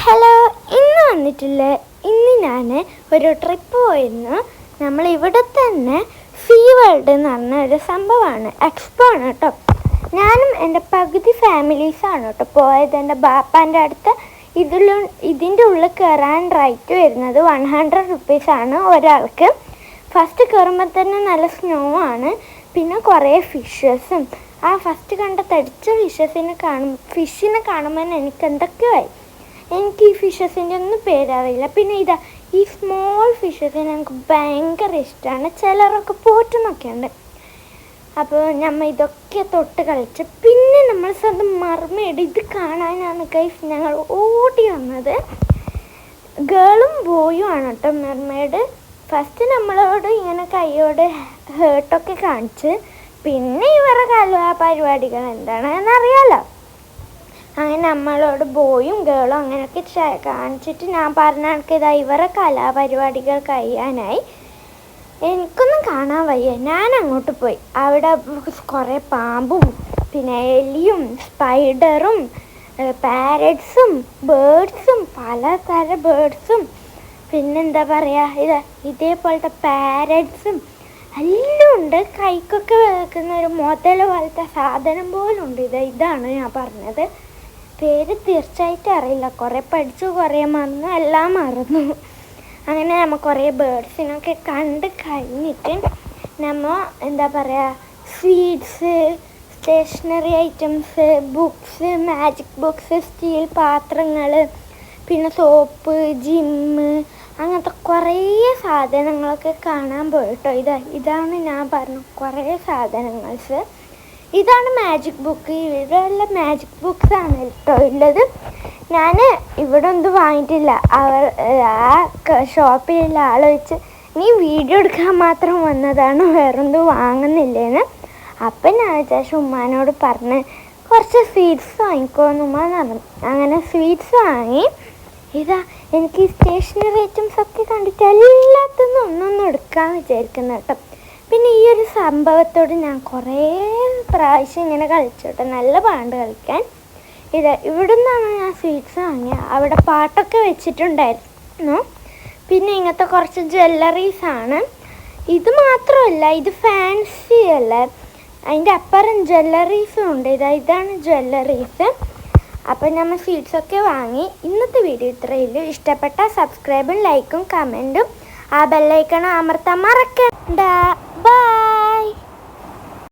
Hello, ഇന്ന് വന്നിട്ടില്ല. ഇന്ന് ഞാൻ ഒരു ട്രിപ്പ് പോയിരുന്നു. നമ്മൾ ഇവിടെ തന്നെ സീ വേൾഡ് എന്ന് പറഞ്ഞ ഒരു സംഭവമാണ്, എക്സ്പോ ആണ് കേട്ടോ. ഞാനും എൻ്റെ പകുതി ഫാമിലീസാണ് കേട്ടോ പോയത്. എൻ്റെ ബാപ്പാൻ്റെ അടുത്ത് ഇതിൻ്റെ ഉള്ളിൽ കയറാൻ റേറ്റ് വരുന്നത് 100 റുപ്പീസാണ് ഒരാൾക്ക്. ഫസ്റ്റ് കയറുമ്പോൾ തന്നെ നല്ല സ്നോ ആണ്, പിന്നെ കുറേ ഫിഷസും. ആ ഫസ്റ്റ് കണ്ട തടിച്ച ഫിഷിനെ കാണുമ്പോൾ എനിക്ക് എന്തൊക്കെയായി. എനിക്ക് ഈ ഫിഷസിൻ്റെ ഒന്നും പേരറിയില്ല. പിന്നെ ഈ സ്മോൾ ഫിഷസിനെ എനിക്ക് ഭയങ്കര ഇഷ്ടമാണ്. ചിലരൊക്കെ പോറ്റുന്നൊക്കെ ഉണ്ട്. അപ്പോൾ നമ്മൾ ഇതൊക്കെ തൊട്ട് കളിച്ച് പിന്നെ നമ്മൾ സ്വന്തം മർമെയ്ഡ് ഇത് കാണാനാണ് ഗൈസ് ഞങ്ങൾ ഓടി വന്നത്. ഗേളും ബോയും ആണ് കേട്ടോ മെർമെയ്ഡ്. ഫസ്റ്റ് നമ്മളോട് ഇങ്ങനെ കൈയോട് ഹേർട്ടൊക്കെ കാണിച്ച്, പിന്നെ ഇവരുടെ കലാപരിപാടികൾ എന്താണെന്നറിയാലോ. അങ്ങനെ നമ്മളോട് ബോയും ഗേളും അങ്ങനെയൊക്കെ കാണിച്ചിട്ട് ഞാൻ പറഞ്ഞ കണക്ക് ഇവരെ കലാപരിപാടികൾ കഴിയാനായി. എനിക്കൊന്നും കാണാൻ വയ്യ. ഞാൻ അങ്ങോട്ട് പോയി. അവിടെ കുറേ പാമ്പും പിന്നെ എലിയും സ്പൈഡറും പാരറ്റ്സും ബേർഡ്സും പലതരം ബേർഡ്സും പിന്നെന്താ പറയുക ഇതേപോലത്തെ പാരറ്റ്സും എല്ലാം ഉണ്ട്. കൈക്കൊക്കെ വെക്കുന്ന ഒരു മുതല പോലത്തെ സാധനം പോലും ഉണ്ട്. ഇതാണ് ഞാൻ പറഞ്ഞത്. പേര് തീർച്ചയായിട്ടും അറിയില്ല. കുറേ പഠിച്ചു, കുറേ മറന്നു, എല്ലാം മറന്നു. അങ്ങനെ നമ്മൾ കുറേ ബേർഡ്സിനൊക്കെ കണ്ട് കഴിഞ്ഞിട്ട് നമ്മൾ എന്താ പറയുക sweets, stationery items, books, magic books, steel പാത്രങ്ങൾ, പിന്നെ സോപ്പ്, ജിമ്മ്, അങ്ങനത്തെ കുറേ സാധനങ്ങളൊക്കെ കാണാൻ പോയിട്ടോ. ഇതാണ് ഞാൻ പറഞ്ഞ കുറേ സാധനങ്ങൾസ്. ഇതാണ് മാജിക് ബുക്ക്. ഇവിടെയുള്ള മാജിക് ബുക്സ് ആണ് കേട്ടോ ഉള്ളത്. ഞാൻ ഇവിടെ ഒന്നും വാങ്ങിയിട്ടില്ല. ആ ഷോപ്പിലുള്ള ആൾ വെച്ച് നീ വീഡിയോ എടുക്കാൻ മാത്രം വന്നതാണ്, വേറൊന്നും വാങ്ങുന്നില്ലേന്ന്. അപ്പം ഞാൻ വിചാരിച്ചു ഉമ്മാനോട് പറഞ്ഞ് കുറച്ച് സ്വീറ്റ്സ് വാങ്ങിക്കോന്ന് ഉമ്മ പറഞ്ഞു. അങ്ങനെ സ്വീറ്റ്സ് വാങ്ങി. എനിക്ക് സ്റ്റേഷനറി ഐറ്റംസ് ഒക്കെ കണ്ടിട്ട് എല്ലാത്തിനും ഒന്നൊന്നും എടുക്കാമെന്ന് വിചാരിക്കുന്നു കേട്ടോ. പിന്നെ ഈ ഒരു സംഭവത്തോട് ഞാൻ കുറേ പ്രാവശ്യം ഇങ്ങനെ കളിച്ചോട്ടെ, നല്ല പാണ്ട് കളിക്കാൻ. ഇവിടെ നിന്നാണ് ഞാൻ സ്വീറ്റ്സ് വാങ്ങിയത്. അവിടെ പാട്ടൊക്കെ വെച്ചിട്ടുണ്ടായിരുന്നു. പിന്നെ ഇങ്ങനത്തെ കുറച്ച് ജ്വല്ലറീസാണ്. ഇത് മാത്രമല്ല, ഇത് ഫാൻസി അല്ല, അതിൻ്റെ അപ്പുറം ജ്വല്ലറീസും ഉണ്ട്. ഇതാണ് ജ്വല്ലറീസ്. അപ്പം നമ്മൾ സ്വീറ്റ്സൊക്കെ വാങ്ങി. ഇന്നത്തെ വീഡിയോ ഇത്രയുള്ളൂ. ഇഷ്ടപ്പെട്ട സബ്സ്ക്രൈബും ലൈക്കും കമൻറ്റും ആ ബെല്ലൈക്കൺ അമർത്താൻ മറക്കണ്ട. ബൈ.